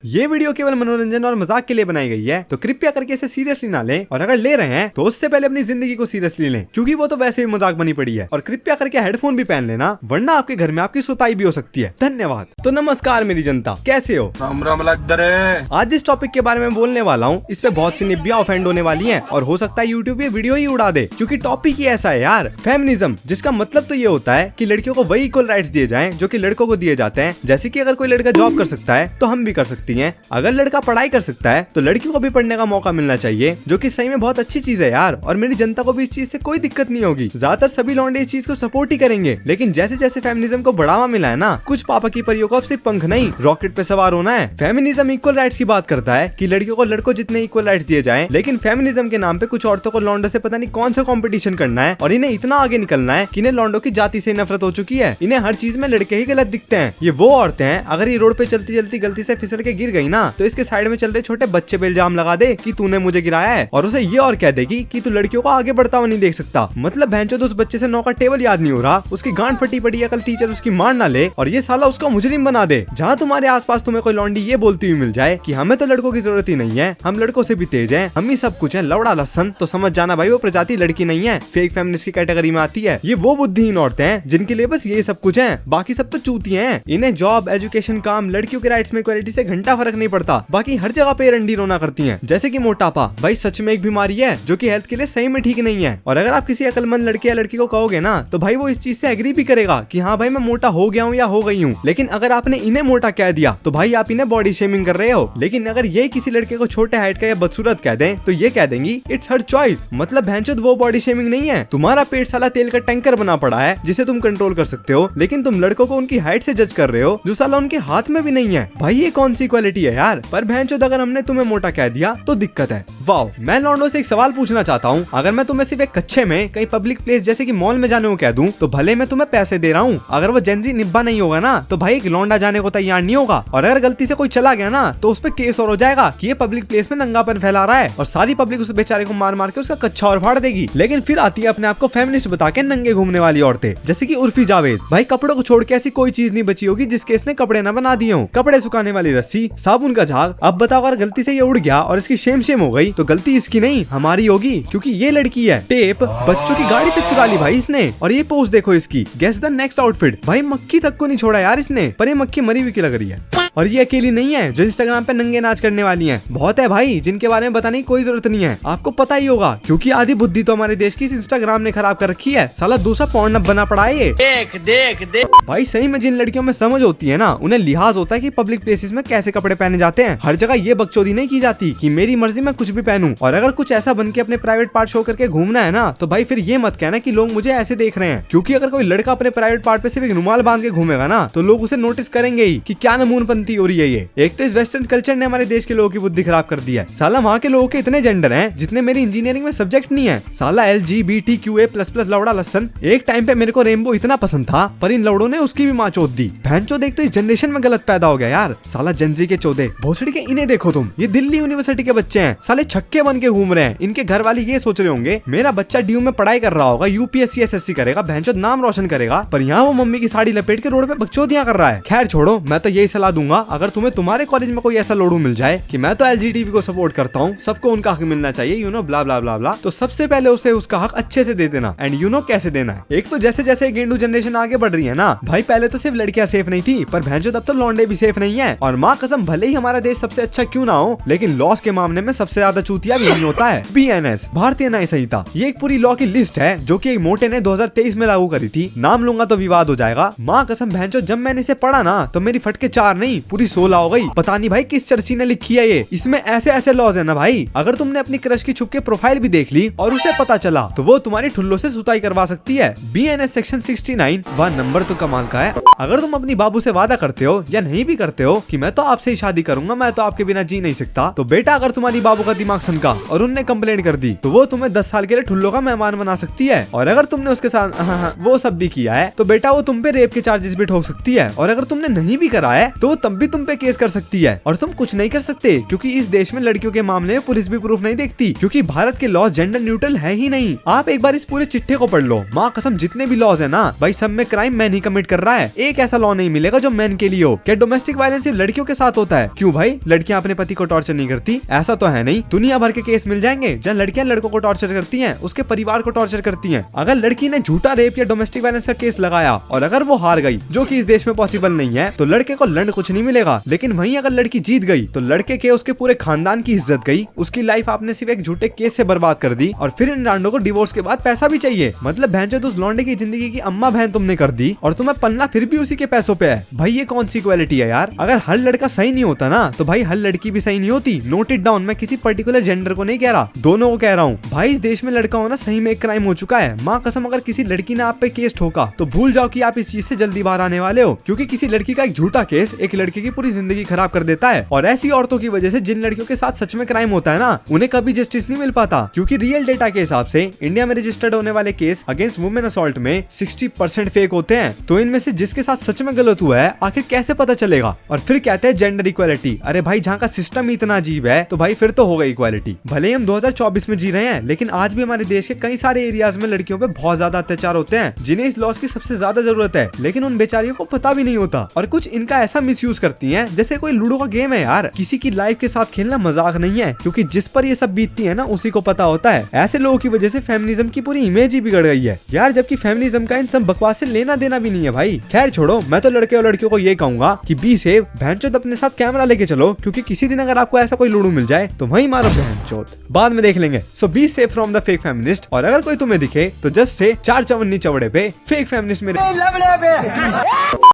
ये वीडियो केवल मनोरंजन और मजाक के लिए बनाई गई है, तो कृपया करके इसे सीरियसली ना लें, और अगर ले रहे हैं तो उससे पहले अपनी जिंदगी को सीरियसली लें, क्योंकि वो तो वैसे भी मजाक बनी पड़ी है। और कृपया करके हेडफोन भी पहन लेना, वरना आपके घर में आपकी सुताई भी हो सकती है। धन्यवाद। तो नमस्कार मेरी जनता, कैसे हो? राम राम लग रहे। आज जिस टॉपिक के बारे में बोलने वाला हूँ, इस पे बहुत सी निब्बियां ऑफेंड होने वाली हैं, और हो सकता है यूट्यूब ये वीडियो ही उड़ा दे, क्योंकि टॉपिक ही ऐसा है यार, फेमिनिज्म, जिसका मतलब तो ये होता है कि लड़कियों को वही इक्वल राइट्स दिए जाएं जो कि लड़कों को दिए जाते हैं। जैसे कि अगर कोई लड़का जॉब कर सकता है तो हम भी कर सकती हैं, अगर लड़का पढ़ाई कर सकता है तो लड़कियों को भी पढ़ने का मौका मिलना चाहिए, जो कि सही में बहुत अच्छी चीज है यार। और मेरी जनता को भी इस चीज से कोई दिक्कत नहीं होगी, ज्यादातर सभी लौंडे इस चीज को सपोर्ट ही करेंगे। लेकिन जैसे जैसे फेमिनिज्म को बढ़ावा मिला है ना, कुछ पापा की परियों को अब सिर्फ पंख नहीं रॉकेट पे सवार होना है। फेमिनिज्म इक्वल राइट्स की बात करता है कि लड़कियों को लड़कों जितने इक्वल राइट्स दिए जाएं, लेकिन फेमिनिज्म के नाम पे कुछ औरतों को लौंडों से पता नहीं कौन सा कंपटीशन करना है, और इन्हें इतना आगे निकलना है कि इन्हें लौंडों की जाति से नफरत हो चुकी है। इन्हें हर चीज में लड़के ही गलत दिखते हैं। ये वो औरतें हैं, अगर ये रोड पे चलती चलती गलती से फिसल के गिर गई ना, तो इसके साइड में चल रहे छोटे बच्चे पे इल्जाम लगा दे कि तूने मुझे गिराया है, और उसे ये और कह देगी कि तू लड़कियों को आगे बढ़ता हुआ नहीं देख सकता। मतलब भैंचोद उस बच्चे से 9 का टेबल याद नहीं हो रहा, उसकी गांड फटी पड़ी है, कल टीचर उसकी मार ना ले और ये साला उसका मुजरिम बना दे। जहाँ तुम्हारे आसपास तुम्हें कोई लौंडी ये बोलती हुई मिल जाए कि हमें तो लड़कों की जरूरत ही नहीं है, हम लड़कों से भी तेज हैं, हम ही सब कुछ है, लौड़ा लसन, तो समझ जाना भाई वो प्रजाति लड़की नहीं है, फेक फेमिनिस्ट की कैटेगरी में आती है। ये वो बुद्धिहीन औरतें हैं जिनके लिए बस ये सब कुछ है, बाकी सब तो चूतियां हैं। इन्हें जॉब, एजुकेशन, काम, लड़कियों के राइट्स में इक्वालिटी से घंटा फर्क नहीं पड़ता, बाकी हर जगह पे रंडी रोना करती हैं। जैसे कि मोटापा, भाई सच में एक बीमारी है जो कि हेल्थ के लिए सही में ठीक नहीं है। और अगर आप किसी अकलमंद लड़के या लड़की को कहोगे ना, तो भाई वो इस चीज से एग्री भी करेगा कि हाँ भाई मैं मोटा हो गया हूँ या हो गई हूँ। लेकिन अगर आपने इन्हें मोटा कह दिया तो भाई आप इन्हें बॉडी शेमिंग कर रहे हो। लेकिन अगर ये किसी लड़के को छोटे हाइट का या बदसूरत कह दें, तो ये कह देंगी इट्स हर चॉइस। मतलब भैंचोद वो बॉडी शेमिंग नहीं है, तुम्हारा पेट साला तेल का टैंकर बना पड़ा है जिसे तुम कंट्रोल कर सकते हो, लेकिन तुम लड़कों को उनकी हाइट से जज कर रहे हो जो साला उनके हाथ में भी नहीं है। भाई ये कौन सी इक्वालिटी है यार? पर भैंचोद अगर हमने तुम्हें मोटा कह दिया तो दिक्कत है। वाओ, मैं लौंडों से एक सवाल पूछना चाहता हूँ, अगर मैं तुम्हें सिर्फ एक कच्चे में कहीं पब्लिक प्लेस जैसे कि मॉल में जाने को कह दूं, तो भले मैं तुम्हें पैसे दे रहा हूँ, अगर वो जेंजी निब्बा नहीं होगा ना, तो भाई एक लौंडा जाने को तैयार नहीं होगा। और अगर गलती से कोई चला गया ना, तो उस पर केस और हो जाएगा कि ये पब्लिक प्लेस में नंगापन फैला रहा है, और सारी पब्लिक उस बेचारे को मार मार के उसका कच्चा और फाड़ देगी। लेकिन फिर आती है अपने आप को फेमिनिस्ट बता के नंगे घूमने वाली औरतें, जैसे कि उर्फी जावेद। भाई कपड़ों को छोड़ के ऐसी कोई चीज नहीं बची होगी जिसके इसने कपड़े न बना दिए हो। कपड़े सुखाने वाली रस्सी, साबुन का झाग। अब बताओ अगर गलती से ये उड़ गया और इसकी शेम हो गई, तो गलती इसकी नहीं हमारी होगी, क्योंकि ये लड़की है। टेप, बच्चों की गाड़ी तक चुरा ली भाई इसने, और ये पोज देखो इसकी, गेस द नेक्स्ट आउटफिट। भाई मक्खी तक को नहीं छोड़ा यार इसने, पर ये मक्खी मरी हुई की लग रही है। और ये अकेली नहीं है जो इंस्टाग्राम पे नंगे नाच करने वाली हैं, बहुत है भाई जिनके बारे में बताने की कोई जरूरत नहीं है, आपको पता ही होगा, क्योंकि आधी बुद्धि तो हमारे देश की इस इंस्टाग्राम ने खराब कर रखी है। साला दूसरा पॉर्न बना पड़ा है ये। देख भाई सही में जिन लड़कियों में समझ होती है ना, उन्हें लिहाज होता है कि पब्लिक प्लेसेस में कैसे कपड़े पहने जाते हैं। हर जगह ये बकचोदी नहीं की जाती कि मेरी मर्जी में कुछ भी पहनूं, और अगर कुछ ऐसा बन के अपने प्राइवेट पार्ट शो करके घूमना है ना, तो भाई फिर ये मत कहना कि लोग मुझे ऐसे देख रहे हैं, क्योंकि अगर कोई लड़का अपने प्राइवेट पार्ट पे सिर्फ एक रुमाल बांध के घूमेगा ना, तो लोग उसे नोटिस करेंगे ही कि क्या नमूनपंती हो रही है ये। एक तो इस वेस्टर्न कल्चर ने हमारे देश के लोगों की बुद्धि खराब कर दी है। साला वहाँ के लोगों के इतने जेंडर हैं जितने मेरी इंजीनियरिंग में सब्जेक्ट नहीं है। साला LGBTQA++ लौड़ा लसन। एक टाइम पे मेरे को रेनबो इतना पसंद था, पर इन लौड़ों ने उसकी भी माँ चोद दी। भैंचोद एक तो इस जनरेशन में गलत पैदा हो गया यार। साला जेंजी के चौदे भोसड़ी के इन्हें देखो तुम, ये दिल्ली यूनिवर्सिटी के बच्चे हैं, साले छक्के बन के घूम रहे हैं। इनके घर वाले ये सोच रहे होंगे मेरा बच्चा DU में पढ़ाई कर रहा होगा, UPSC SSC करेगा, भैंचोद नाम रोशन करेगा, पर यहाँ वो मम्मी की साड़ी लपेट के रोड पे बकचोदियां कर रहा है। खैर छोड़ो, मैं तो यही सलाह दूंगा, अगर तुम्हें तुम्हारे कॉलेज में कोई ऐसा लोड़ू मिल जाए कि मैं तो LGTB को सपोर्ट करता हूँ, सबको उनका हक मिलना चाहिए, यू नो ब्ला ब्ला ब्ला ब्ला, तो सबसे पहले उसे उसका हक अच्छे से दे देना। एंड यू नो कैसे देना है। एक तो जैसे जैसे गेंडू जनरेशन आगे बढ़ रही है ना भाई, पहले तो सिर्फ लड़कियां सेफ नहीं थी, पर भैंचोद अब तो लौंडे भी सेफ नहीं है। और माँ कसम भले ही हमारा देश सबसे अच्छा क्यों ना हो, लेकिन लॉस के मामले में सबसे ज्यादा चूतिया भी नहीं होता है। BNS, भारतीय न्याय संहिता, ये एक पूरी लॉ की लिस्ट है जो कि एक मोटे ने 2023 में लागू करी थी। नाम लूंगा तो विवाद हो जाएगा। माँ कसम भैंचोद जब मैंने इसे पढ़ा ना, तो मेरी फटके 4 नहीं पूरी 16 हो गई। पता नहीं भाई किस चर्ची ने लिखी है ये। इसमें ऐसे ऐसे लॉज है ना भाई, अगर तुमने अपनी क्रश की छुप के प्रोफाइल भी देख ली और उसे पता चला, तो वो तुम्हारी ठुल्लो से सुताई करवा सकती है। BNS सेक्शन 69, वह नंबर तो कमाल का है। अगर तुम अपनी बाबू से वादा करते हो या नहीं भी करते हो कि मैं तो आपसे ही शादी करूंगा, मैं तो आपके बिना जी नहीं सकता, तो बेटा अगर तुम्हारी बाबू का दिमाग सनका और उनने कंप्लेंट कर दी, तो वो तुम्हें 10 साल के लिए ठुल्लो का मेहमान बना सकती है। और अगर तुमने उसके साथ वो सब भी किया है, तो बेटा वो तुम पे रेप के चार्जेस भी ठोक सकती है। और अगर तुमने नहीं भी करा है, तो तब भी तुम पे केस कर सकती है। और तुम कुछ नहीं कर सकते, क्योंकि इस देश में लड़कियों के मामले में पुलिस भी प्रूफ नहीं देखती, क्योंकि भारत के लॉज जेंडर न्यूट्रल है ही नहीं। आप एक बार इस पूरे चिट्ठे को पढ़ लो, माँ कसम जितने भी लॉज है ना भाई, सब में क्राइम मैन ही कमिट कर रहा है। एक ऐसा लॉ नहीं मिलेगा जो मैन के लिए हो। क्या डोमेस्टिक वायलेंस सिर्फ लड़कियों के साथ साथ होता है। क्यों भाई, लड़कियां अपने पति को टॉर्चर नहीं करती? ऐसा तो है नहीं, दुनिया भर के केस मिल जाएंगे जहाँ लड़कियां लड़कों को टॉर्चर करती हैं, उसके परिवार को टॉर्चर करती हैं। अगर लड़की ने झूठा रेप या डोमेस्टिक वायलेंस का केस लगाया और अगर वो हार गई, जो कि इस देश में पॉसिबल नहीं है, तो लड़के को लंड कुछ नहीं मिलेगा। लेकिन वहीं अगर लड़की जीत गई तो लड़के के उसके पूरे खानदान की इज्जत गई, उसकी लाइफ आपने सिर्फ एक झूठे केस से बर्बाद कर दी और फिर इन रांडों को डिवोर्स के बाद पैसा भी चाहिए। मतलब बहनचोद उस लौंडे की जिंदगी की अम्मा बहन तुमने कर दी और तुम्हें पलना फिर भी उसी के पैसों पे है। भाई ये कौन सी इक्वालिटी है यार? अगर हर लड़का सही नहीं होता ना तो भाई हर लड़की भी सही नहीं होती। नोट इट डाउन, मैं किसी पर्टिकुलर जेंडर को नहीं कह रहा, दोनों को कह रहा हूँ। भाई इस देश में लड़का होना सही में एक क्राइम हो चुका है। माँ कसम, अगर किसी लड़की ने आप पे केस ठोका तो भूल जाओ कि आप इस चीज से जल्दी बाहर आने वाले हो, क्योंकि किसी लड़की का एक झूठा केस एक लड़के की पूरी जिंदगी खराब कर देता है। और ऐसी औरतों की वजह से जिन लड़कियों के साथ सच में क्राइम होता है ना, उन्हें कभी जस्टिस नहीं मिल पाता। क्योंकि रियल डेटा के हिसाब से इंडिया में रजिस्टर्ड होने वाले केस अगेंस्ट वुमेन असॉल्ट में 60% फेक होते हैं। तो इनमें से जिसके साथ सच में गलत हुआ है आखिर कैसे पता चलेगा? और फिर कहते हैं जेंडर इक्वालिटी। अरे भाई जहाँ का सिस्टम इतना अजीब है तो भाई फिर तो होगा इक्वालिटी। भले ही हम 2024 में जी रहे हैं, लेकिन आज भी हमारे देश के कई सारे एरियाज में लड़कियों पे बहुत ज्यादा अत्याचार होते हैं, जिन्हें इस लॉस की सबसे ज्यादा जरूरत है, लेकिन उन बेचारियों को पता भी नहीं होता। और कुछ इनका ऐसा मिसयूज करती हैं जैसे कोई लूडो का गेम है यार। किसी की लाइफ के साथ खेलना मजाक नहीं है, क्योंकि जिस पर ये सब बीतती है ना उसी को पता होता है। ऐसे लोगों की वजह से फेमिनिज्म की पूरी इमेज ही बिगड़ गई है यार, जबकि फेमिनिज्म का इन सब बकवास से लेना देना भी नहीं है भाई। खैर छोड़ो, मैं तो लड़के और लड़कियों को ये कहूंगा कि बी सेफ, बहनचोद अपने साथ कैमरा लेके चलो, क्योंकि किसी दिन अगर आपको ऐसा कोई लूडो मिल जाए तो वहीं मारो बहनचोद, बाद में देख लेंगे। So be safe from the fake feminist. और अगर कोई तुम्हें दिखे तो जस्ट से 4 चवन्नी चवड़े पे फेक फेमिनिस्ट मेरे